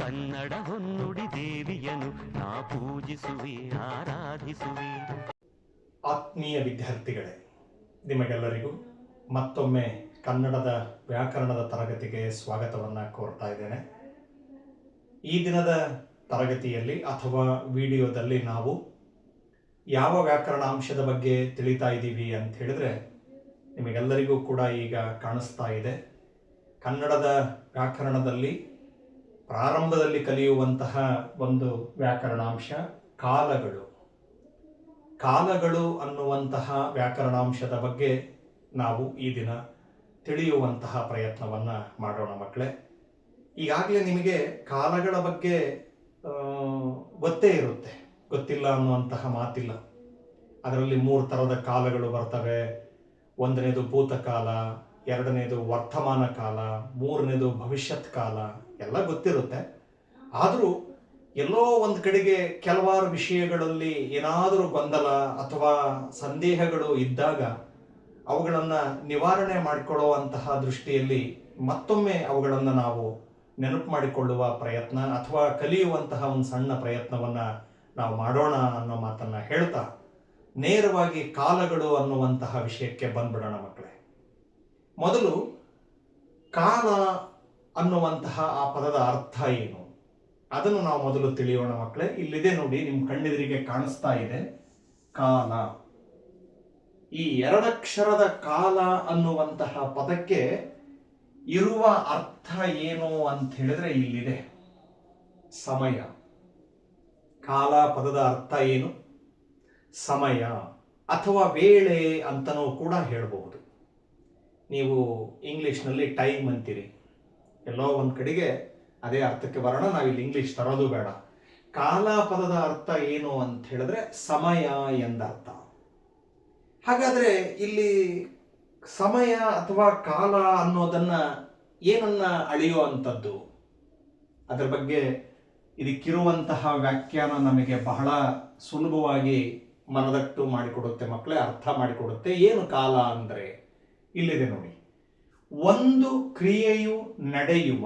ಕನ್ನಡ ಹೊನ್ನುಡಿ ದೇವಿಯನು ನಾ ಪೂಜಿಸುವೆ ಆರಾಧಿಸುವೆ. ಆತ್ಮೀಯ ವಿದ್ಯಾರ್ಥಿಗಳೇ, ನಿಮಗೆಲ್ಲರಿಗೂ ಮತ್ತೊಮ್ಮೆ ಕನ್ನಡದ ವ್ಯಾಕರಣದ ತರಗತಿಗೆ ಸ್ವಾಗತವನ್ನು ಕೋರ್ತಾ ಇದ್ದೇನೆ. ಈ ದಿನದ ತರಗತಿಯಲ್ಲಿ ಅಥವಾ ವಿಡಿಯೋದಲ್ಲಿ ನಾವು ಯಾವ ವ್ಯಾಕರಣಾಂಶದ ಬಗ್ಗೆ ತಿಳಿತಾ ಇದ್ದೀವಿ ಅಂತ ಹೇಳಿದ್ರೆ, ನಿಮಗೆಲ್ಲರಿಗೂ ಕೂಡ ಈಗ ಕಾಣಿಸ್ತಾ ಇದೆ. ಕನ್ನಡದ ವ್ಯಾಕರಣದಲ್ಲಿ ಪ್ರಾರಂಭದಲ್ಲಿ ಕಲಿಯುವಂತಹ ಒಂದು ವ್ಯಾಕರಣಾಂಶ ಕಾಲಗಳು. ಕಾಲಗಳು ಅನ್ನುವಂತಹ ವ್ಯಾಕರಣಾಂಶದ ಬಗ್ಗೆ ನಾವು ಈ ದಿನ ತಿಳಿಯುವಂತಹ ಪ್ರಯತ್ನವನ್ನು ಮಾಡೋಣ ಮಕ್ಕಳೇ. ಈಗಾಗಲೇ ನಿಮಗೆ ಕಾಲಗಳ ಬಗ್ಗೆ ಗೊತ್ತೇ ಇರುತ್ತೆ, ಗೊತ್ತಿಲ್ಲ ಅನ್ನುವಂತಹ ಮಾತಿಲ್ಲ. ಅದರಲ್ಲಿ 3 ಥರದ ಕಾಲಗಳು ಬರ್ತವೆ. ಒಂದನೇದು ಭೂತಕಾಲ, ಎರಡನೇದು ವರ್ತಮಾನ ಕಾಲ, ಮೂರನೇದು ಭವಿಷ್ಯತ್ ಕಾಲ, ಎಲ್ಲ ಗೊತ್ತಿರುತ್ತೆ. ಆದರೂ ಎಲ್ಲೋ ಒಂದು ಕಡೆಗೆ ಕೆಲವಾರು ವಿಷಯಗಳಲ್ಲಿ ಏನಾದರೂ ಗೊಂದಲ ಅಥವಾ ಸಂದೇಹಗಳು ಇದ್ದಾಗ ಅವುಗಳನ್ನು ನಿವಾರಣೆ ಮಾಡಿಕೊಳ್ಳುವಂತಹ ದೃಷ್ಟಿಯಲ್ಲಿ ಮತ್ತೊಮ್ಮೆ ಅವುಗಳನ್ನು ನಾವು ನೆನಪು ಮಾಡಿಕೊಳ್ಳುವ ಪ್ರಯತ್ನ ಅಥವಾ ಕಲಿಯುವಂತಹ ಒಂದು ಸಣ್ಣ ಪ್ರಯತ್ನವನ್ನು ನಾವು ಮಾಡೋಣ ಅನ್ನೋ ಮಾತನ್ನು ಹೇಳ್ತಾ ನೇರವಾಗಿ ಕಾಲಗಳು ಅನ್ನುವಂತಹ ವಿಷಯಕ್ಕೆ ಬಂದ್ಬಿಡೋಣ ಮಕ್ಕಳೇ. ಮೊದಲು ಕಾಲ ಅನ್ನುವಂತಹ ಆ ಪದದ ಅರ್ಥ ಏನು ಅದನ್ನು ನಾವು ಮೊದಲು ತಿಳಿಯೋಣ ಮಕ್ಕಳೇ. ಇಲ್ಲಿದೆ ನೋಡಿ, ನಿಮ್ಮ ಕಣ್ಣೆದುರಿಗೆ ಕಾಣಿಸ್ತಾ ಇದೆ ಕಾಲ. ಈ 2 ಅಕ್ಷರದ ಕಾಲ ಅನ್ನುವಂತಹ ಪದಕ್ಕೆ ಇರುವ ಅರ್ಥ ಏನು ಅಂತ ಹೇಳಿದ್ರೆ ಇಲ್ಲಿದೆ, ಸಮಯ. ಕಾಲ ಪದದ ಅರ್ಥ ಏನು? ಸಮಯ ಅಥವಾ ವೇಳೆ ಅಂತನೂ ಕೂಡ ಹೇಳಬಹುದು. ನೀವು ಇಂಗ್ಲಿಷ್ನಲ್ಲಿ ಟೈಮ್ ಅಂತೀರಿ, ಎಲ್ಲೋ ಒಂದು ಕಡೆಗೆ ಅದೇ ಅರ್ಥಕ್ಕೆ ಬರೋಣ. ನಾವಿಲ್ಲಿ ಇಂಗ್ಲಿಷ್ ತರೋದು ಬೇಡ. ಕಾಲ ಪದದ ಅರ್ಥ ಏನು ಅಂತ ಹೇಳಿದ್ರೆ ಸಮಯ ಎಂದರ್ಥ. ಹಾಗಾದ್ರೆ ಇಲ್ಲಿ ಸಮಯ ಅಥವಾ ಕಾಲ ಅನ್ನೋದನ್ನ ಏನನ್ನ ಅಳೆಯುವಂಥದ್ದು, ಅದರ ಬಗ್ಗೆ ಇದಕ್ಕಿರುವಂತಹ ವ್ಯಾಖ್ಯಾನ ನಮಗೆ ಬಹಳ ಸುಲಭವಾಗಿ ಮನದಟ್ಟು ಮಾಡಿಕೊಡುತ್ತೆ ಮಕ್ಕಳೇ, ಅರ್ಥ ಮಾಡಿಕೊಡುತ್ತೆ. ಏನು ಕಾಲ ಅಂದರೆ ಇಲ್ಲಿದೆ ನೋಡಿ, ಒಂದು ಕ್ರಿಯೆಯು ನಡೆಯುವ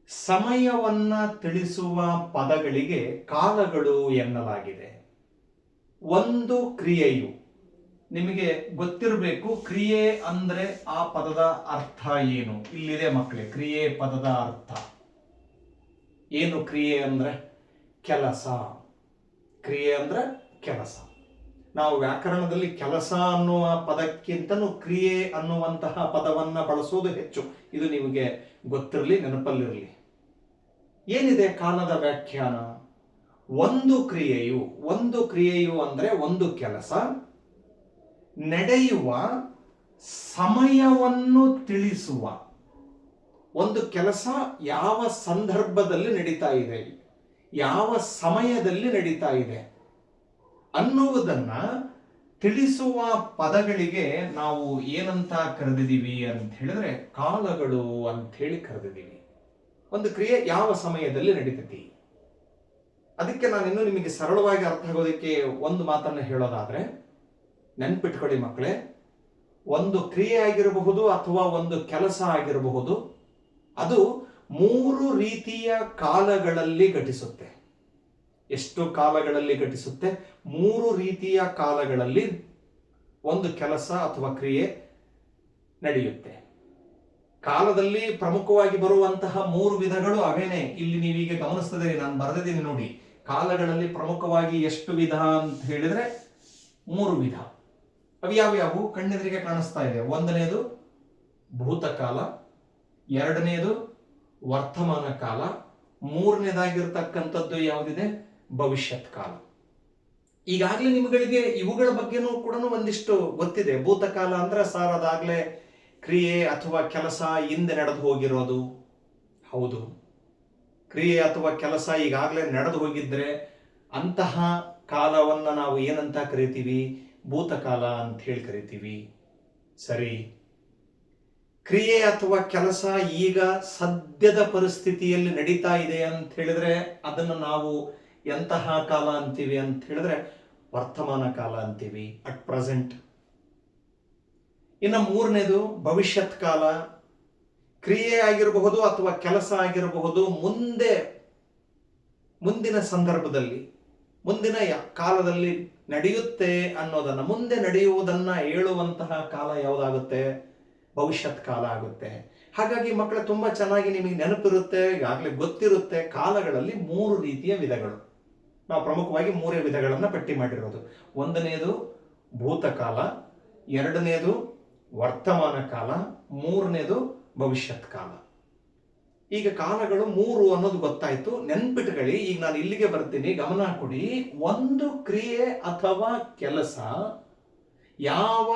ಸಮಯವನ್ನ ತಿಳಿಸುವ ಪದಗಳಿಗೆ ಕಾಲಗಳು ಎನ್ನಲಾಗಿದೆ. ಒಂದು ಕ್ರಿಯೆಯು, ನಿಮಗೆ ಗೊತ್ತಿರಬೇಕು ಕ್ರಿಯೆ ಅಂದ್ರೆ ಆ ಪದದ ಅರ್ಥ ಏನು. ಇಲ್ಲಿದೆ ಮಕ್ಕಳೇ ಕ್ರಿಯೆ ಪದದ ಅರ್ಥ ಏನು. ಕ್ರಿಯೆ ಅಂದ್ರೆ ಕೆಲಸ. ಕ್ರಿಯೆ ಅಂದ್ರೆ ಕೆಲಸ. ನಾವು ವ್ಯಾಕರಣದಲ್ಲಿ ಕೆಲಸ ಅನ್ನುವ ಪದಕ್ಕಿಂತಲೂ ಕ್ರಿಯೆ ಅನ್ನುವಂತಹ ಪದವನ್ನ ಬಳಸೋದು ಹೆಚ್ಚು. ಇದು ನಿಮಗೆ ಗೊತ್ತಿರಲಿ, ನೆನಪಲ್ಲಿರಲಿ. ಏನಿದೆ ಕಾಲದ ವ್ಯಾಖ್ಯಾನ? ಒಂದು ಕ್ರಿಯೆಯು ಅಂದ್ರೆ ಒಂದು ಕೆಲಸ ನಡೆಯುವ ಸಮಯವನ್ನು ತಿಳಿಸುವ. ಒಂದು ಕೆಲಸ ಯಾವ ಸಂದರ್ಭದಲ್ಲಿ ನಡೀತಾ ಇದೆ, ಯಾವ ಸಮಯದಲ್ಲಿ ನಡೀತಾ ಇದೆ ಅನ್ನುವುದನ್ನ ತಿಳಿಸುವ ಪದಗಳಿಗೆ ನಾವು ಏನಂತ ಕರೆದಿದ್ದೀವಿ ಅಂತ ಹೇಳಿದ್ರೆ ಕಾಲಗಳು ಅಂತ ಹೇಳಿ ಕರೆದಿದ್ದೀವಿ. ಒಂದು ಕ್ರಿಯೆ ಯಾವ ಸಮಯದಲ್ಲಿ ನಡೀತೈತಿ, ಅದಕ್ಕೆ ನಾನಿನ್ನು ನಿಮಗೆ ಸರಳವಾಗಿ ಅರ್ಥ ಆಗೋದಕ್ಕೆ ಒಂದು ಮಾತನ್ನು ಹೇಳೋದಾದ್ರೆ, ನೆನ್ಪಿಟ್ಕೊಳ್ಳಿ ಮಕ್ಕಳೇ, ಒಂದು ಕ್ರಿಯೆ ಆಗಿರಬಹುದು ಅಥವಾ ಒಂದು ಕೆಲಸ ಆಗಿರಬಹುದು, ಅದು 3 ರೀತಿಯ ಕಾಲಗಳಲ್ಲಿ ಘಟಿಸುತ್ತೆ. ಎಷ್ಟು ಕಾಲಗಳಲ್ಲಿ ಘಟಿಸುತ್ತೆ? 3 ರೀತಿಯ ಕಾಲಗಳಲ್ಲಿ ಒಂದು ಕೆಲಸ ಅಥವಾ ಕ್ರಿಯೆ ನಡೆಯುತ್ತೆ. ಕಾಲದಲ್ಲಿ ಪ್ರಮುಖವಾಗಿ ಬರುವಂತಹ 3 ವಿಧಗಳು ಅವೇನೆ. ಇಲ್ಲಿ ನೀವೀಗ ಗಮನಿಸ್ತದೆ, ನಾನು ಬರೆದಿದ್ದೀನಿ ನೋಡಿ. ಕಾಲಗಳಲ್ಲಿ ಪ್ರಮುಖವಾಗಿ ಎಷ್ಟು ವಿಧ ಅಂತ ಹೇಳಿದ್ರೆ 3 ವಿಧ. ಅವು ಯಾವ್ಯಾವು ಕಣ್ಣೆದುರಿಗೆ ಕಾಣಿಸ್ತಾ ಇದೆ. ಒಂದನೇದು ಭೂತಕಾಲ, ಎರಡನೇದು ವರ್ತಮಾನ ಕಾಲ, ಮೂರನೇದಾಗಿರ್ತಕ್ಕಂಥದ್ದು ಯಾವುದಿದೆ ಭವಿಷ್ಯತ್ ಕಾಲ. ಈಗಾಗಲೇ ನಿಮ್ಗಳಿಗೆ ಇವುಗಳ ಬಗ್ಗೆನೂ ಕೂಡ ಒಂದಿಷ್ಟು ಗೊತ್ತಿದೆ. ಭೂತಕಾಲ ಅಂದ್ರೆ ಸಾರ್ ಅದಾಗಲೇ ಕ್ರಿಯೆ ಅಥವಾ ಕೆಲಸ ಹಿಂದೆ ನಡೆದು ಹೋಗಿರೋದು. ಹೌದು, ಕ್ರಿಯೆ ಅಥವಾ ಕೆಲಸ ಈಗಾಗಲೇ ನಡೆದು ಹೋಗಿದ್ರೆ ಅಂತಹ ಕಾಲವನ್ನ ನಾವು ಏನಂತ ಕರಿತೀವಿ? ಭೂತಕಾಲ ಅಂತ ಹೇಳಿ ಕರಿತೀವಿ. ಸರಿ, ಕ್ರಿಯೆ ಅಥವಾ ಕೆಲಸ ಈಗ ಸದ್ಯದ ಪರಿಸ್ಥಿತಿಯಲ್ಲಿ ನಡೀತಾ ಇದೆ ಅಂತ ಹೇಳಿದ್ರೆ ಅದನ್ನು ನಾವು ಎಂತಹ ಕಾಲ ಅಂತೀವಿ ಅಂತ ಹೇಳಿದ್ರೆ ವರ್ತಮಾನ ಕಾಲ ಅಂತೀವಿ, ಅಟ್ ಪ್ರೆಸೆಂಟ್. ಇನ್ನು ಮೂರನೇದು ಭವಿಷ್ಯತ್ ಕಾಲ. ಕ್ರಿಯೆ ಆಗಿರಬಹುದು ಅಥವಾ ಕೆಲಸ ಆಗಿರಬಹುದು, ಮುಂದಿನ ಸಂದರ್ಭದಲ್ಲಿ, ಮುಂದಿನ ಕಾಲದಲ್ಲಿ ನಡೆಯುತ್ತೆ ಅನ್ನೋದನ್ನ, ಮುಂದೆ ನಡೆಯುವುದನ್ನ ಹೇಳುವಂತಹ ಕಾಲ ಯಾವುದಾಗುತ್ತೆ? ಭವಿಷ್ಯತ್ ಕಾಲ ಆಗುತ್ತೆ. ಹಾಗಾಗಿ ಮಕ್ಕಳು ತುಂಬಾ ಚೆನ್ನಾಗಿ ನಿಮಗೆ ನೆನಪಿರುತ್ತೆ, ಈಗಾಗಲೇ ಗೊತ್ತಿರುತ್ತೆ. ಕಾಲಗಳಲ್ಲಿ 3 ರೀತಿಯ ವಿಧಗಳು. ನಾವು ಪ್ರಮುಖವಾಗಿ 3 ವಿಧಗಳನ್ನ ಪಟ್ಟಿ ಮಾಡಿರೋದು. ಒಂದನೇದು ಭೂತಕಾಲ, ಎರಡನೇದು ವರ್ತಮಾನ ಕಾಲ, ಮೂರನೇದು ಭವಿಷ್ಯತ್ ಕಾಲ. ಈಗ ಕಾಲಗಳು 3 ಅನ್ನೋದು ಗೊತ್ತಾಯ್ತು, ನೆನ್ಪಿಟ್ಕೊಳ್ಳಿ. ಈಗ ನಾನು ಇಲ್ಲಿಗೆ ಬರ್ತೀನಿ, ಗಮನ ಕೊಡಿ. ಒಂದು ಕ್ರಿಯೆ ಅಥವಾ ಕೆಲಸ ಯಾವ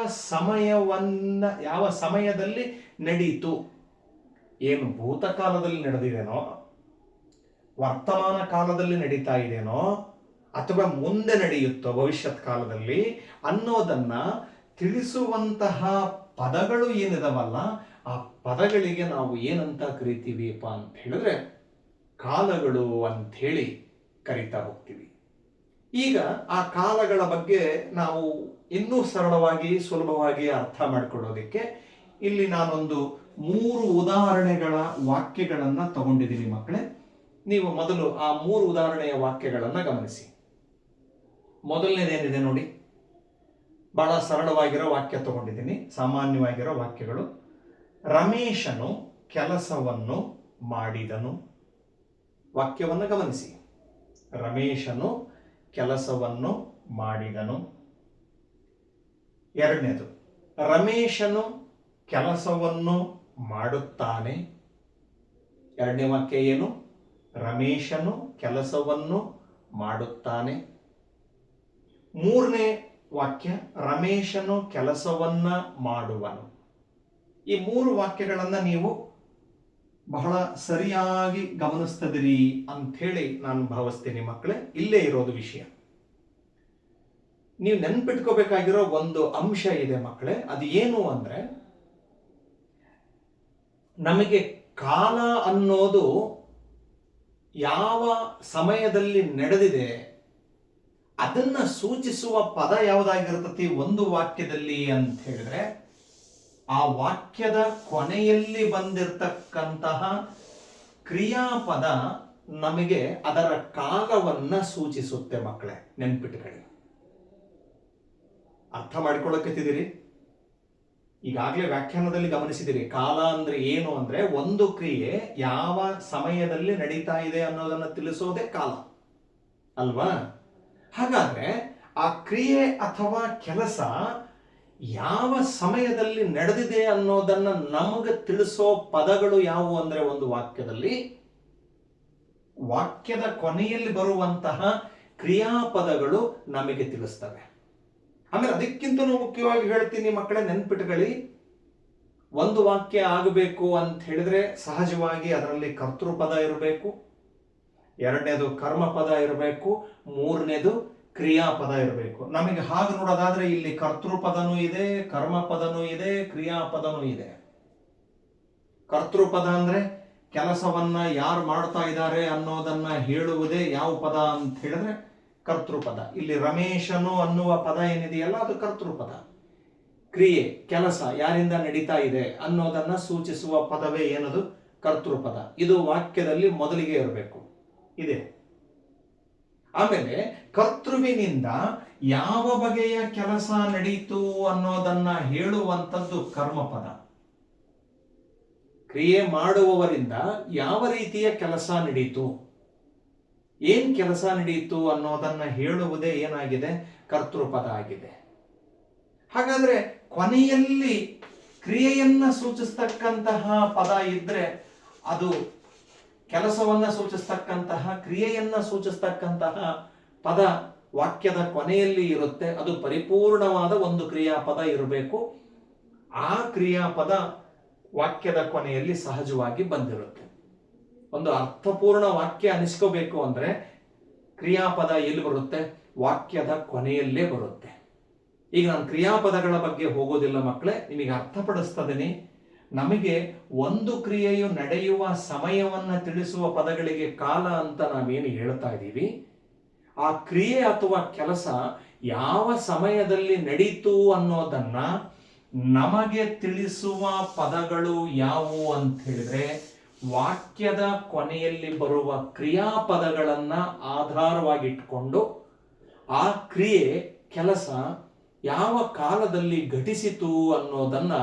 ಸಮಯದಲ್ಲಿ ನಡೀತು, ಏನು ಭೂತಕಾಲದಲ್ಲಿ ನಡೆದಿದೆನೋ, ವರ್ತಮಾನ ಕಾಲದಲ್ಲಿ ನಡೀತಾ ಇದೆನೋ, ಅಥವಾ ಮುಂದೆ ನಡೆಯುತ್ತೋ ಭವಿಷ್ಯತ್ ಕಾಲದಲ್ಲಿ ಅನ್ನೋದನ್ನ ತಿಳಿಸುವಂತಹ ಪದಗಳು ಏನಿದಾವಲ್ಲ, ಆ ಪದಗಳಿಗೆ ನಾವು ಏನಂತ ಕರಿತೀವಿಪ್ಪ ಅಂತ ಹೇಳಿದ್ರೆ ಕಾಲಗಳು ಅಂತ ಹೇಳಿ ಕರಿತಾ ಹೋಗ್ತೀವಿ. ಈಗ ಆ ಕಾಲಗಳ ಬಗ್ಗೆ ನಾವು ಇನ್ನೂ ಸರಳವಾಗಿ ಸುಲಭವಾಗಿ ಅರ್ಥ ಮಾಡಿಕೊಳ್ಳೋದಕ್ಕೆ ಇಲ್ಲಿ ನಾನೊಂದು 3 ಉದಾಹರಣೆಗಳ ವಾಕ್ಯಗಳನ್ನ ತಗೊಂಡಿದ್ದೀನಿ ಮಕ್ಕಳೇ. ನೀವು ಮೊದಲು ಆ 3 ಉದಾಹರಣೆಯ ವಾಕ್ಯಗಳನ್ನ ಗಮನಿಸಿ. ಮೊದಲನೇದೇನಿದೆ ನೋಡಿ, ಬಹಳ ಸರಳವಾಗಿರೋ ವಾಕ್ಯ ತಗೊಂಡಿದ್ದೀನಿ, ಸಾಮಾನ್ಯವಾಗಿರೋ ವಾಕ್ಯಗಳು. ರಮೇಶನು ಕೆಲಸವನ್ನು ಮಾಡಿದನು. ವಾಕ್ಯವನ್ನು ಗಮನಿಸಿ. ರಮೇಶನು ಕೆಲಸವನ್ನು ಮಾಡಿದನು. ಎರಡನೇದು, ರಮೇಶನು ಕೆಲಸವನ್ನು ಮಾಡುತ್ತಾನೆ. ಎರಡನೇ ವಾಕ್ಯ ಏನು? ರಮೇಶನು ಕೆಲಸವನ್ನು ಮಾಡುತ್ತಾನೆ. ಮೂರನೇ ವಾಕ್ಯ, ರಮೇಶನು ಕೆಲಸವನ್ನ ಮಾಡುವನು. ಈ 3 ವಾಕ್ಯಗಳನ್ನ ನೀವು ಬಹಳ ಸರಿಯಾಗಿ ಗಮನಿಸ್ತದಿರಿ ಅಂಥೇಳಿ ನಾನು ಭಾವಿಸ್ತೀನಿ ಮಕ್ಕಳೇ. ಇಲ್ಲೇ ಇರೋದು ವಿಷಯ. ನೀವು ನೆನ್ಪಿಟ್ಕೋಬೇಕಾಗಿರೋ ಒಂದು ಅಂಶ ಇದೆ ಮಕ್ಕಳೇ. ಅದು ಏನು ಅಂದ್ರೆ, ನಮಗೆ ಕಾಲ ಅನ್ನೋದು ಯಾವ ಸಮಯದಲ್ಲಿ ನಡೆದಿದೆ ಅದನ್ನ ಸೂಚಿಸುವ ಪದ ಯಾವುದಾಗಿರ್ತತಿ ಒಂದು ವಾಕ್ಯದಲ್ಲಿ ಅಂತ ಹೇಳಿದ್ರೆ, ಆ ವಾಕ್ಯದ ಕೊನೆಯಲ್ಲಿ ಬಂದಿರತಕ್ಕಂತಹ ಕ್ರಿಯಾಪದ ನಮಗೆ ಅದರ ಕಾಲವನ್ನ ಸೂಚಿಸುತ್ತೆ ಮಕ್ಕಳೇ. ನೆನ್ಪಿಟ್ಕೊಳ್ಳಿ. ಅರ್ಥ ಮಾಡಿಕೊಳ್ಳಕ್ಕಿದ್ದೀರಿ? ಈಗಾಗಲೇ ವ್ಯಾಖ್ಯಾನದಲ್ಲಿ ಗಮನಿಸಿದಿರಿ. ಕಾಲ ಅಂದ್ರೆ ಏನು ಅಂದ್ರೆ, ಒಂದು ಕ್ರಿಯೆ ಯಾವ ಸಮಯದಲ್ಲಿ ನಡೀತಾ ಇದೆ ಅನ್ನೋದನ್ನ ತಿಳಿಸೋದೇ ಕಾಲ ಅಲ್ವಾ? ಹಾಗಾದ್ರೆ ಆ ಕ್ರಿಯೆ ಅಥವಾ ಕೆಲಸ ಯಾವ ಸಮಯದಲ್ಲಿ ನಡೆದಿದೆ ಅನ್ನೋದನ್ನ ನಮಗೆ ತಿಳಿಸೋ ಪದಗಳು ಯಾವುವು ಅಂದ್ರೆ, ಒಂದು ವಾಕ್ಯದಲ್ಲಿ ವಾಕ್ಯದ ಕೊನೆಯಲ್ಲಿ ಬರುವಂತಹ ಕ್ರಿಯಾಪದಗಳು ನಮಗೆ ತಿಳಿಸ್ತವೆ. ಆಮೇಲೆ ಅದಕ್ಕಿಂತಲೂ ಮುಖ್ಯವಾಗಿ ಹೇಳ್ತೀನಿ ಮಕ್ಕಳೇ, ನೆನ್ಪಿಟ್ಕೊಳ್ಳಿ. ಒಂದು ವಾಕ್ಯ ಆಗಬೇಕು ಅಂತ ಹೇಳಿದ್ರೆ ಸಹಜವಾಗಿ ಅದರಲ್ಲಿ ಕರ್ತೃಪದ ಇರಬೇಕು, ಎರಡನೇದು ಕರ್ಮಪದ ಇರಬೇಕು, ಮೂರನೇದು ಕ್ರಿಯಾಪದ ಇರಬೇಕು. ನಮಗೆ ಹಾಗೆ ನೋಡೋದಾದ್ರೆ ಇಲ್ಲಿ ಕರ್ತೃಪದನೂ ಇದೆ, ಕರ್ಮಪದನೂ ಇದೆ, ಕ್ರಿಯಾಪದನೂ ಇದೆ. ಕರ್ತೃಪದ ಅಂದ್ರೆ ಕೆಲಸವನ್ನ ಯಾರು ಮಾಡ್ತಾ ಇದ್ದಾರೆ ಅನ್ನೋದನ್ನ ಹೇಳುವುದೇ ಯಾವ ಪದ ಅಂತ ಹೇಳಿದ್ರೆ ಕರ್ತೃಪದ. ಇಲ್ಲಿ ರಮೇಶನು ಅನ್ನುವ ಪದ ಏನಿದೆಯಲ್ಲ ಅದು ಕರ್ತೃಪದ. ಕ್ರಿಯೆ ಕೆಲಸ ಯಾರಿಂದ ನಡೀತಾ ಇದೆ ಅನ್ನೋದನ್ನ ಸೂಚಿಸುವ ಪದವೇ ಏನದು? ಕರ್ತೃಪದ. ಇದು ವಾಕ್ಯದಲ್ಲಿ ಮೊದಲಿಗೆ ಇರಬೇಕು, ಇದೆ. ಆಮೇಲೆ ಕರ್ತೃವಿನಿಂದ ಯಾವ ಬಗೆಯ ಕೆಲಸ ನಡೀತು ಅನ್ನೋದನ್ನ ಹೇಳುವಂಥದ್ದು ಕರ್ಮಪದ. ಕ್ರಿಯೆ ಮಾಡುವವರಿಂದ ಯಾವ ರೀತಿಯ ಕೆಲಸ ನಡೀತು, ಏನ್ ಕೆಲಸ ನಡೀತು ಅನ್ನೋದನ್ನ ಹೇಳುವುದೇ ಏನಾಗಿದೆ? ಕರ್ತೃಪದ ಆಗಿದೆ. ಹಾಗಾದ್ರೆ ಕೊನೆಯಲ್ಲಿ ಕ್ರಿಯೆಯನ್ನ ಸೂಚಿಸ್ತಕ್ಕಂತಹ ಪದ ಇದ್ರೆ ಅದು ಕೆಲಸವನ್ನ ಸೂಚಿಸ್ತಕ್ಕಂತಹ, ಕ್ರಿಯೆಯನ್ನ ಸೂಚಿಸ್ತಕ್ಕಂತಹ ಪದ ವಾಕ್ಯದ ಕೊನೆಯಲ್ಲಿ ಇರುತ್ತೆ. ಅದು ಪರಿಪೂರ್ಣವಾದ ಒಂದು ಕ್ರಿಯಾಪದ ಇರಬೇಕು. ಆ ಕ್ರಿಯಾಪದ ವಾಕ್ಯದ ಕೊನೆಯಲ್ಲಿ ಸಹಜವಾಗಿ ಬಂದಿರುತ್ತೆ. ಒಂದು ಅರ್ಥಪೂರ್ಣ ವಾಕ್ಯ ಅನಿಸ್ಕೋಬೇಕು ಅಂದ್ರೆ ಕ್ರಿಯಾಪದ ಎಲ್ಲಿ ಬರುತ್ತೆ? ವಾಕ್ಯದ ಕೊನೆಯಲ್ಲೇ ಬರುತ್ತೆ. ಈಗ ನಾನು ಕ್ರಿಯಾಪದಗಳ ಬಗ್ಗೆ ಹೋಗೋದಿಲ್ಲ ಮಕ್ಕಳೇ, ನಿಮಗೆ ಅರ್ಥಪಡಿಸ್ತದೇನೆ. ನಮಗೆ ಒಂದು ಕ್ರಿಯೆಯು ನಡೆಯುವ ಸಮಯವನ್ನ ತಿಳಿಸುವ ಪದಗಳಿಗೆ ಕಾಲ ಅಂತ ನಾವೇನು ಹೇಳ್ತಾ ಇದ್ದೀವಿ, ಆ ಕ್ರಿಯೆ ಅಥವಾ ಕೆಲಸ ಯಾವ ಸಮಯದಲ್ಲಿ ನಡೀತು ಅನ್ನೋದನ್ನ ನಮಗೆ ತಿಳಿಸುವ ಪದಗಳು ಯಾವುವು ಅಂತ ಹೇಳಿದ್ರೆ ವಾಕ್ಯದ ಕೊನೆಯಲ್ಲಿ ಬರುವ ಕ್ರಿಯಾಪದಗಳನ್ನ ಆಧಾರವಾಗಿಟ್ಕೊಂಡು ಆ ಕ್ರಿಯೆ ಕೆಲಸ ಯಾವ ಕಾಲದಲ್ಲಿ ಘಟಿಸಿತು ಅನ್ನೋದನ್ನ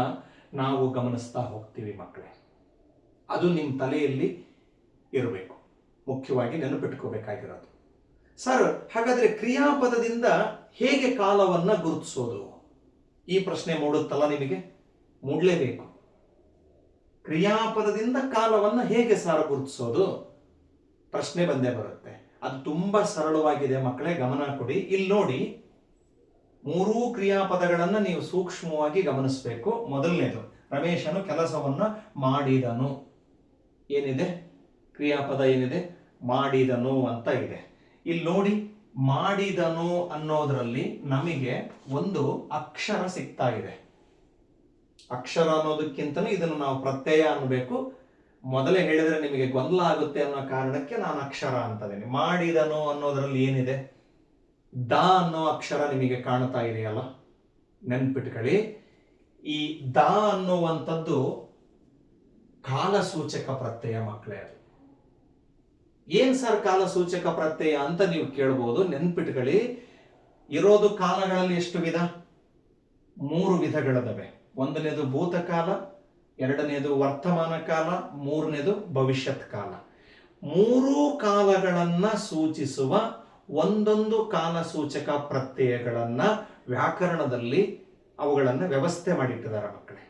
ನಾವು ಗಮನಿಸ್ತಾ ಹೋಗ್ತೀವಿ ಮಕ್ಕಳೇ. ಅದು ನಿಮ್ಮ ತಲೆಯಲ್ಲಿ ಇರಬೇಕು, ಮುಖ್ಯವಾಗಿ ನೆನಪಿಟ್ಕೋಬೇಕಾಗಿರೋದು. ಸರ್, ಹಾಗಾದ್ರೆ ಕ್ರಿಯಾಪದದಿಂದ ಹೇಗೆ ಕಾಲವನ್ನ ಗುರುತಿಸೋದು? ಈ ಪ್ರಶ್ನೆ ಮೂಡುತ್ತಲ್ಲ ನಿಮಗೆ? ಮೂಡಲೇಬೇಕು. ಕ್ರಿಯಾಪದದಿಂದ ಕಾಲವನ್ನ ಹೇಗೆ ಸರ್ ಗುರುತಿಸೋದು? ಪ್ರಶ್ನೆ ಬಂದೇ ಬರುತ್ತೆ. ಅದು ತುಂಬಾ ಸರಳವಾಗಿದೆ ಮಕ್ಕಳೇ, ಗಮನ ಕೊಡಿ. ಇಲ್ಲಿ ನೋಡಿ, ಮೂರೂ ಕ್ರಿಯಾಪದಗಳನ್ನ ನೀವು ಸೂಕ್ಷ್ಮವಾಗಿ ಗಮನಿಸಬೇಕು. ಮೊದಲನೇದು, ರಮೇಶನು ಕೆಲಸವನ್ನ ಮಾಡಿದನು. ಏನಿದೆ? ಕ್ರಿಯಾಪದ ಏನಿದೆ? ಮಾಡಿದನು ಅಂತ ಇದೆ. ಇಲ್ಲಿ ನೋಡಿ, ಮಾಡಿದನು ಅನ್ನೋದ್ರಲ್ಲಿ ನಮಗೆ ಒಂದು ಅಕ್ಷರ ಸಿಗ್ತಾ ಇದೆ. ಅಕ್ಷರ ಅನ್ನೋದಕ್ಕಿಂತಲೂ ಇದನ್ನು ನಾವು ಪ್ರತ್ಯಯ ಅನ್ನಬೇಕು. ಮೊದಲೇ ಹೇಳಿದ್ರೆ ನಿಮಗೆ ಗೊಂದಲ ಆಗುತ್ತೆ ಅನ್ನೋ ಕಾರಣಕ್ಕೆ ನಾನು ಅಕ್ಷರ ಅಂತದೇನೆ. ಮಾಡಿದನು ಅನ್ನೋದ್ರಲ್ಲಿ ಏನಿದೆ? ದ ಅನ್ನೋ ಅಕ್ಷರ ನಿಮಗೆ ಕಾಣ್ತಾ ಇದೆಯಲ್ಲ, ನೆನ್ಪಿಟ್ಕೊಳ್ಳಿ. ಈ ದ ಅನ್ನುವಂಥದ್ದು ಕಾಲಸೂಚಕ ಪ್ರತ್ಯಯ ಮಕ್ಕಳೇ. ಅದು ಏನ್ ಸರ್ ಕಾಲಸೂಚಕ ಪ್ರತ್ಯಯ ಅಂತ ನೀವು ಕೇಳ್ಬೋದು. ನೆನ್ಪಿಟ್ಕೊಳ್ಳಿ, ಇರೋದು ಕಾಲಗಳಲ್ಲಿ ಎಷ್ಟು ವಿಧ? 3 ವಿಧಗಳಿದಾವೆ. ಒಂದನೇದು ಭೂತಕಾಲ, ಎರಡನೇದು ವರ್ತಮಾನ ಕಾಲ, ಮೂರನೇದು ಭವಿಷ್ಯತ್ ಕಾಲ. 3 ಕಾಲಗಳನ್ನ ಸೂಚಿಸುವ ಒಂದೊಂದು ಕಾಲಸೂಚಕ ಪ್ರತ್ಯಯಗಳನ್ನ ವ್ಯಾಕರಣದಲ್ಲಿ ಅವುಗಳನ್ನ ವ್ಯವಸ್ಥೆ ಮಾಡಿಟ್ಟಿದ್ದಾರೆ ಮಕ್ಕಳೇ.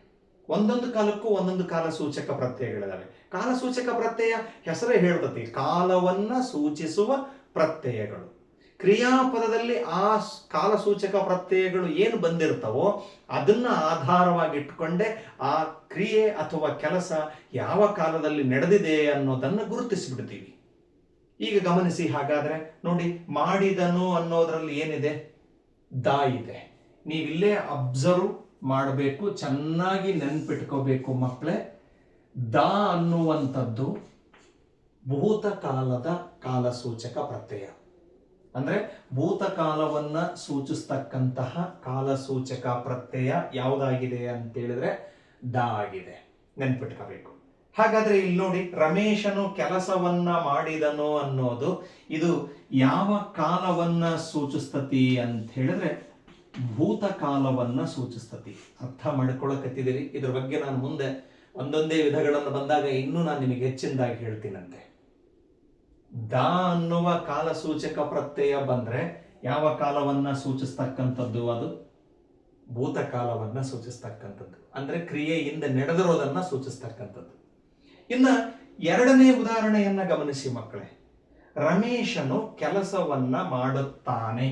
ಒಂದೊಂದು ಕಾಲಕ್ಕೂ ಒಂದೊಂದು ಕಾಲಸೂಚಕ ಪ್ರತ್ಯಯಗಳಿದಾವೆ. ಕಾಲಸೂಚಕ ಪ್ರತ್ಯಯ ಹೆಸರೇ ಹೇಳ್ತತಿ, ಕಾಲವನ್ನ ಸೂಚಿಸುವ ಪ್ರತ್ಯಯಗಳು. ಕ್ರಿಯಾಪದದಲ್ಲಿ ಆ ಕಾಲಸೂಚಕ ಪ್ರತ್ಯಯಗಳು ಏನು ಬಂದಿರ್ತವೋ ಅದನ್ನ ಆಧಾರವಾಗಿಟ್ಕೊಂಡೆ ಆ ಕ್ರಿಯೆ ಅಥವಾ ಕೆಲಸ ಯಾವ ಕಾಲದಲ್ಲಿ ನಡೆದಿದೆ ಅನ್ನೋದನ್ನ ಗುರುತಿಸಿಬಿಡ್ತೀವಿ. ಈಗ ಗಮನಿಸಿ, ಹಾಗಾದ್ರೆ ನೋಡಿ, ಮಾಡಿದನು ಅನ್ನೋದ್ರಲ್ಲಿ ಏನಿದೆ? ದ ಇದೆ. ನೀವಿಲ್ಲೇ ಅಬ್ಸರ್ವ್ ಮಾಡಬೇಕು, ಚೆನ್ನಾಗಿ ನೆನ್ಪಿಟ್ಕೋಬೇಕು ಮಕ್ಕಳೇ. ದ ಅನ್ನುವಂಥದ್ದು ಭೂತಕಾಲದ ಕಾಲಸೂಚಕ ಪ್ರತ್ಯಯ. ಅಂದ್ರೆ ಭೂತಕಾಲವನ್ನ ಸೂಚಿಸ್ತಕ್ಕಂತಹ ಕಾಲಸೂಚಕ ಪ್ರತ್ಯಯ ಯಾವುದಾಗಿದೆ ಅಂತ ಹೇಳಿದ್ರೆ ದ ಆಗಿದೆ. ನೆನ್ಪಿಟ್ಕೋಬೇಕು. ಹಾಗಾದ್ರೆ ಇಲ್ಲಿ ನೋಡಿ, ರಮೇಶನು ಕೆಲಸವನ್ನ ಮಾಡಿದನು ಅನ್ನೋದು ಇದು ಯಾವ ಕಾಲವನ್ನ ಸೂಚಿಸ್ತತಿ ಅಂತ ಹೇಳಿದ್ರೆ ಭೂತಕಾಲವನ್ನ ಸೂಚಿಸ್ತತಿ. ಅರ್ಥ ಮಾಡ್ಕೊಳಕತ್ತಿದ್ದೀರಿ? ಇದ್ರ ಬಗ್ಗೆ ನಾನು ಮುಂದೆ ಒಂದೊಂದೇ ವಿಧಗಳನ್ನು ಬಂದಾಗ ಇನ್ನೂ ನಾನು ನಿಮಗೆ ಹೆಚ್ಚಿನದಾಗಿ ಹೇಳ್ತೀನಂತೆ. ದ ಅನ್ನುವ ಕಾಲಸೂಚಕ ಪ್ರತ್ಯಯ ಬಂದ್ರೆ ಯಾವ ಕಾಲವನ್ನ ಸೂಚಿಸ್ತಕ್ಕಂಥದ್ದು? ಅದು ಭೂತಕಾಲವನ್ನ ಸೂಚಿಸ್ತಕ್ಕಂಥದ್ದು. ಅಂದ್ರೆ ಕ್ರಿಯೆಯಿಂದ ನಡೆದಿರೋದನ್ನ ಸೂಚಿಸ್ತಕ್ಕಂಥದ್ದು. ಇನ್ನ ಎರಡನೇ ಉದಾಹರಣೆಯನ್ನ ಗಮನಿಸಿ ಮಕ್ಕಳೇ. ರಮೇಶನು ಕೆಲಸವನ್ನ ಮಾಡುತ್ತಾನೆ.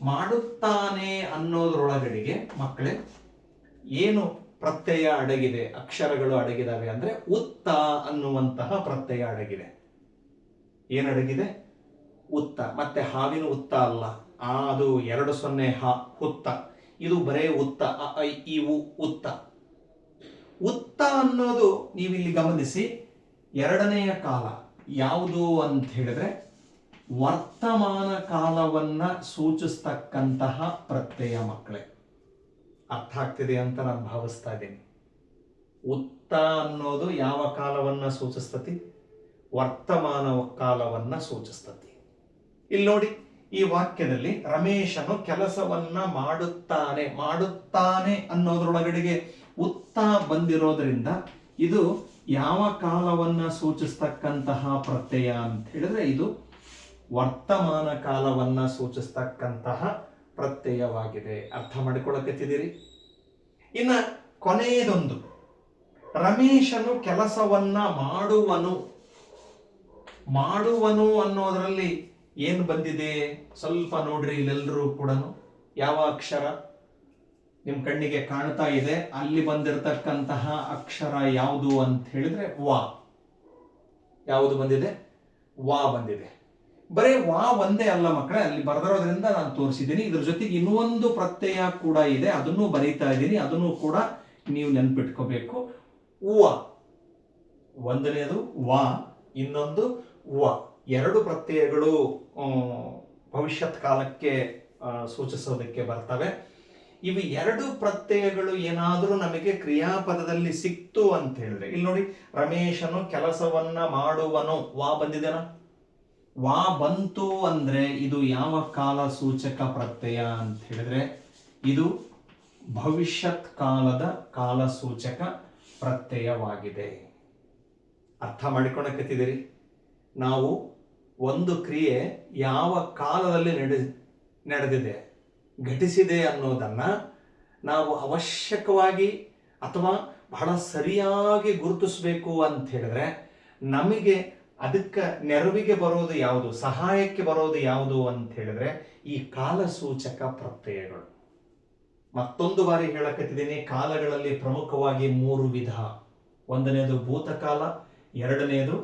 ಮಾಡುತ್ತಾನೆ ಅನ್ನೋದ್ರೊಳಗಡೆಗೆ ಮಕ್ಕಳೇ ಏನು ಪ್ರತ್ಯಯ ಅಡಗಿದೆ, ಅಕ್ಷರಗಳು ಅಡಗಿದಾವೆ ಅಂದ್ರೆ ಉತ್ತ ಅನ್ನುವಂತಹ ಪ್ರತ್ಯಯ ಅಡಗಿದೆ. ಏನಡಗಿದೆ? ಉತ್ತ. ಮತ್ತೆ ಹಾವಿನ ಉತ್ತ ಅಲ್ಲ, ಅದು 20 ಹ ಹುತ್ತ. ಇದು ಬರೇ ಉತ್ತ, ಅ ಐ ಈ ಉ ಉತ್ತ. ಉತ್ತ ಅನ್ನೋದು ನೀವಿಲ್ಲಿ ಗಮನಿಸಿ, ಎರಡನೆಯ ಕಾಲ ಯಾವುದು ಅಂತ ಹೇಳಿದ್ರೆ ವರ್ತಮಾನ ಕಾಲವನ್ನ ಸೂಚಿಸ್ತಕ್ಕಂತಹ ಪ್ರತ್ಯಯ ಮಕ್ಕಳೇ. ಅರ್ಥ ಆಗ್ತಿದೆ ಅಂತ ನಾನು ಭಾವಿಸ್ತಾ ಇದ್ದೀನಿ. ಉತ್ತ ಅನ್ನೋದು ಯಾವ ಕಾಲವನ್ನ ಸೂಚಿಸ್ತತಿ? ವರ್ತಮಾನ ಕಾಲವನ್ನ ಸೂಚಿಸ್ತತಿ. ಇಲ್ಲಿ ನೋಡಿ, ಈ ವಾಕ್ಯದಲ್ಲಿ ರಮೇಶನು ಕೆಲಸವನ್ನ ಮಾಡುತ್ತಾನೆ. ಮಾಡುತ್ತಾನೆ ಅನ್ನೋದ್ರೊಳಗಡೆಗೆ ಉತ್ತ ಬಂದಿರೋದ್ರಿಂದ ಇದು ಯಾವ ಕಾಲವನ್ನ ಸೂಚಿಸ್ತಕ್ಕಂತಹ ಪ್ರತ್ಯಯ ಅಂತ ಹೇಳಿದ್ರೆ ಇದು ವರ್ತಮಾನ ಕಾಲವನ್ನ ಸೂಚಿಸ್ತಕ್ಕಂತಹ ಪ್ರತ್ಯಯವಾಗಿದೆ. ಅರ್ಥ ಮಾಡಿಕೊಳ್ಳಕತ್ತಿದ್ದೀರಿ? ಇನ್ನ ಕೊನೆಯದೊಂದು, ರಮೇಶನು ಕೆಲಸವನ್ನ ಮಾಡುವನು. ಮಾಡುವನು ಅನ್ನೋದ್ರಲ್ಲಿ ಏನು ಬಂದಿದೆ ಸ್ವಲ್ಪ ನೋಡ್ರಿ. ಇಲ್ಲೆಲ್ಲರೂ ಕೂಡ ಯಾವ ಅಕ್ಷರ ನಿಮ್ ಕಣ್ಣಿಗೆ ಕಾಣ್ತಾ ಇದೆ? ಅಲ್ಲಿ ಬಂದಿರತಕ್ಕಂತಹ ಅಕ್ಷರ ಯಾವುದು ಅಂತ ಹೇಳಿದ್ರೆ ವಾ. ಯಾವುದು ಬಂದಿದೆ? ವಾ ಬಂದಿದೆ. ಬರೇ ವಾ ಒಂದೇ ಅಲ್ಲ ಮಕ್ಕಳೇ, ಅಲ್ಲಿ ಬರೆದಿರೋದ್ರಿಂದ ನಾನು ತೋರಿಸಿದ್ದೀನಿ. ಇದ್ರ ಜೊತೆಗೆ ಇನ್ನೊಂದು ಪ್ರತ್ಯಯ ಕೂಡ ಇದೆ, ಅದನ್ನು ಬರೀತಾ ಇದ್ದೀನಿ. ಅದನ್ನು ಕೂಡ ನೀವು ನೆನ್ಪಿಟ್ಕೋಬೇಕು. ಉವ ಒಂದನೇದು ವಾ, ಇನ್ನೊಂದು ವ. 2 ಪ್ರತ್ಯಯಗಳು ಭವಿಷ್ಯತ್ ಕಾಲಕ್ಕೆ ಸೂಚಿಸೋದಕ್ಕೆ ಬರ್ತವೆ. ಇವು ಎರಡು ಪ್ರತ್ಯಯಗಳು ಏನಾದರೂ ನಮಗೆ ಕ್ರಿಯಾಪದದಲ್ಲಿ ಸಿಕ್ತು ಅಂತ ಹೇಳಿದ್ರೆ, ಇಲ್ಲಿ ನೋಡಿ, ರಮೇಶನು ಕೆಲಸವನ್ನ ಮಾಡುವನು, ವಾ ಬಂದಿದೆನಾ? ವಾ ಬಂತು ಅಂದ್ರೆ ಇದು ಯಾವ ಕಾಲ ಸೂಚಕ ಪ್ರತ್ಯಯ ಅಂತ ಹೇಳಿದ್ರೆ ಇದು ಭವಿಷ್ಯತ್ ಕಾಲದ ಕಾಲ ಸೂಚಕ ಪ್ರತ್ಯಯವಾಗಿದೆ. ಅರ್ಥ ಮಾಡಿಕೊಳ್ಳಕತ್ತಿದ್ದೀರಿ? ನಾವು ಒಂದು ಕ್ರಿಯೆ ಯಾವ ಕಾಲದಲ್ಲಿ ನಡೆದಿದೆ, ಘಟಿಸಿದೆ ಅನ್ನೋದನ್ನ ನಾವು ಅವಶ್ಯಕವಾಗಿ ಅಥವಾ ಬಹಳ ಸರಿಯಾಗಿ ಗುರುತಿಸಬೇಕು ಅಂತ ಹೇಳಿದ್ರೆ ನಮಗೆ ಅದಕ್ಕೆ ನೆರವಿಗೆ ಬರೋದು ಯಾವುದು, ಸಹಾಯಕ್ಕೆ ಬರೋದು ಯಾವುದು ಅಂತ ಹೇಳಿದ್ರೆ ಈ ಕಾಲಸೂಚಕ ಪ್ರತ್ಯಯಗಳು. ಮತ್ತೊಂದು ಬಾರಿ ಹೇಳಕತ್ತಿದ್ದೀನಿ, ಕಾಲಗಳಲ್ಲಿ ಪ್ರಮುಖವಾಗಿ 3 ವಿಧ. ಒಂದನೇದು ಭೂತಕಾಲ, ಎರಡನೇದು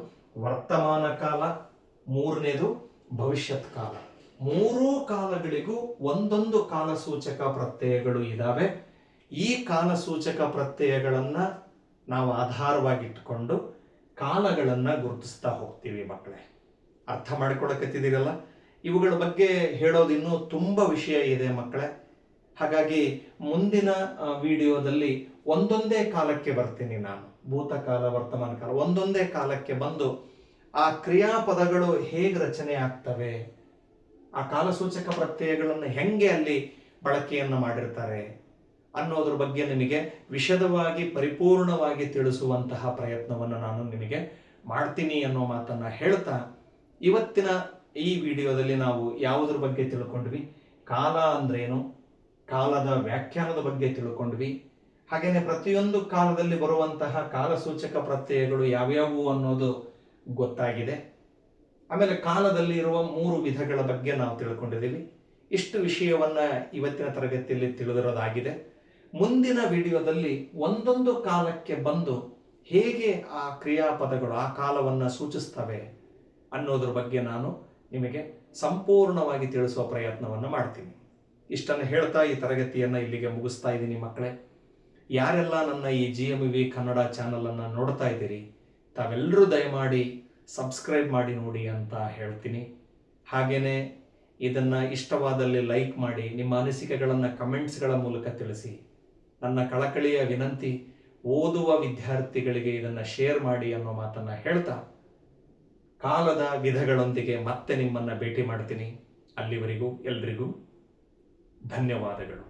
ವರ್ತಮಾನ ಕಾಲ, ಮೂರನೇದು ಭವಿಷ್ಯತ್ ಕಾಲ. 3 ಕಾಲಗಳಿಗೂ ಒಂದೊಂದು ಕಾಲಸೂಚಕ ಪ್ರತ್ಯಯಗಳು ಇದ್ದಾವೆ. ಈ ಕಾಲಸೂಚಕ ಪ್ರತ್ಯಯಗಳನ್ನ ನಾವು ಆಧಾರವಾಗಿಟ್ಟುಕೊಂಡು ಕಾಲಗಳನ್ನ ಗುರುತಿಸ್ತಾ ಹೋಗ್ತೀವಿ ಮಕ್ಕಳೇ. ಅರ್ಥ ಮಾಡಿಕೊಳ್ಳಕತ್ತಿದ್ದೀರಲ್ಲ? ಇವುಗಳ ಬಗ್ಗೆ ಹೇಳೋದು ಇನ್ನೂ ತುಂಬ ವಿಷಯ ಇದೆ ಮಕ್ಕಳೇ. ಹಾಗಾಗಿ ಮುಂದಿನ ವಿಡಿಯೋದಲ್ಲಿ ಒಂದೊಂದೇ ಕಾಲಕ್ಕೆ ಬರ್ತೀನಿ ನಾನು. ಭೂತಕಾಲ, ವರ್ತಮಾನ ಕಾಲ, ಒಂದೊಂದೇ ಕಾಲಕ್ಕೆ ಬಂದು ಆ ಕ್ರಿಯಾಪದಗಳು ಹೇಗೆ ರಚನೆ ಆಗ್ತವೆ, ಆ ಕಾಲಸೂಚಕ ಪ್ರತ್ಯಯಗಳನ್ನು ಹೆಂಗೆ ಅಲ್ಲಿ ಬಳಕೆಯನ್ನು ಮಾಡಿರ್ತಾರೆ ಅನ್ನೋದ್ರ ಬಗ್ಗೆ ನಿಮಗೆ ವಿಶದವಾಗಿ ಪರಿಪೂರ್ಣವಾಗಿ ತಿಳಿಸುವಂತಹ ಪ್ರಯತ್ನವನ್ನು ನಾನು ನಿಮಗೆ ಮಾಡ್ತೀನಿ ಅನ್ನೋ ಮಾತನ್ನ ಹೇಳ್ತಾ, ಇವತ್ತಿನ ಈ ವಿಡಿಯೋದಲ್ಲಿ ನಾವು ಯಾವುದ್ರ ಬಗ್ಗೆ ತಿಳ್ಕೊಂಡ್ವಿ, ಕಾಲ ಅಂದ್ರೇನು, ಕಾಲದ ವ್ಯಾಖ್ಯಾನದ ಬಗ್ಗೆ ತಿಳ್ಕೊಂಡ್ವಿ. ಹಾಗೇನೆ ಪ್ರತಿಯೊಂದು ಕಾಲದಲ್ಲಿ ಬರುವಂತಹ ಕಾಲಸೂಚಕ ಪ್ರತ್ಯಯಗಳು ಯಾವ್ಯಾವು ಅನ್ನೋದು ಗೊತ್ತಾಗಿದೆ. ಆಮೇಲೆ ಕಾಲದಲ್ಲಿ ಇರುವ 3 ವಿಧಗಳ ಬಗ್ಗೆ ನಾವು ತಿಳ್ಕೊಂಡಿದ್ದೀವಿ. ಇಷ್ಟು ವಿಷಯವನ್ನ ಇವತ್ತಿನ ತರಗತಿಯಲ್ಲಿ ತಿಳಿದಿರೋದಾಗಿದೆ. ಮುಂದಿನ ವಿಡಿಯೋದಲ್ಲಿ ಒಂದೊಂದು ಕಾಲಕ್ಕೆ ಬಂದು ಹೇಗೆ ಆ ಕ್ರಿಯಾಪದಗಳು ಆ ಕಾಲವನ್ನು ಸೂಚಿಸ್ತವೆ ಅನ್ನೋದ್ರ ಬಗ್ಗೆ ನಾನು ನಿಮಗೆ ಸಂಪೂರ್ಣವಾಗಿ ತಿಳಿಸುವ ಪ್ರಯತ್ನವನ್ನು ಮಾಡ್ತೀನಿ. ಇಷ್ಟನ್ನು ಹೇಳ್ತಾ ಈ ತರಗತಿಯನ್ನು ಇಲ್ಲಿಗೆ ಮುಗಿಸ್ತಾ ಇದ್ದೀನಿ ಮಕ್ಕಳೇ. ಯಾರೆಲ್ಲ ನನ್ನ ಈ GMV ಕನ್ನಡ ಚಾನಲನ್ನು ನೋಡ್ತಾ ಇದ್ದೀರಿ, ತಾವೆಲ್ಲರೂ ದಯಮಾಡಿ ಸಬ್ಸ್ಕ್ರೈಬ್ ಮಾಡಿ ನೋಡಿ ಅಂತ ಹೇಳ್ತೀನಿ. ಹಾಗೇನೆ ಇದನ್ನು ಇಷ್ಟವಾದಲ್ಲಿ ಲೈಕ್ ಮಾಡಿ, ನಿಮ್ಮ ಅನಿಸಿಕೆಗಳನ್ನು ಕಮೆಂಟ್ಸ್ಗಳ ಮೂಲಕ ತಿಳಿಸಿ. ನನ್ನ ಕಳಕಳಿಯ ವಿನಂತಿ, ಓದುವ ವಿದ್ಯಾರ್ಥಿಗಳಿಗೆ ಇದನ್ನು ಶೇರ್ ಮಾಡಿ ಅನ್ನೋ ಮಾತನ್ನು ಹೇಳ್ತಾ, ಕಾಲದ ವಿಧಗಳೊಂದಿಗೆ ಮತ್ತೆ ನಿಮ್ಮನ್ನು ಭೇಟಿ ಮಾಡ್ತೀನಿ. ಅಲ್ಲಿವರೆಗೂ ಎಲ್ರಿಗೂ ಧನ್ಯವಾದಗಳು.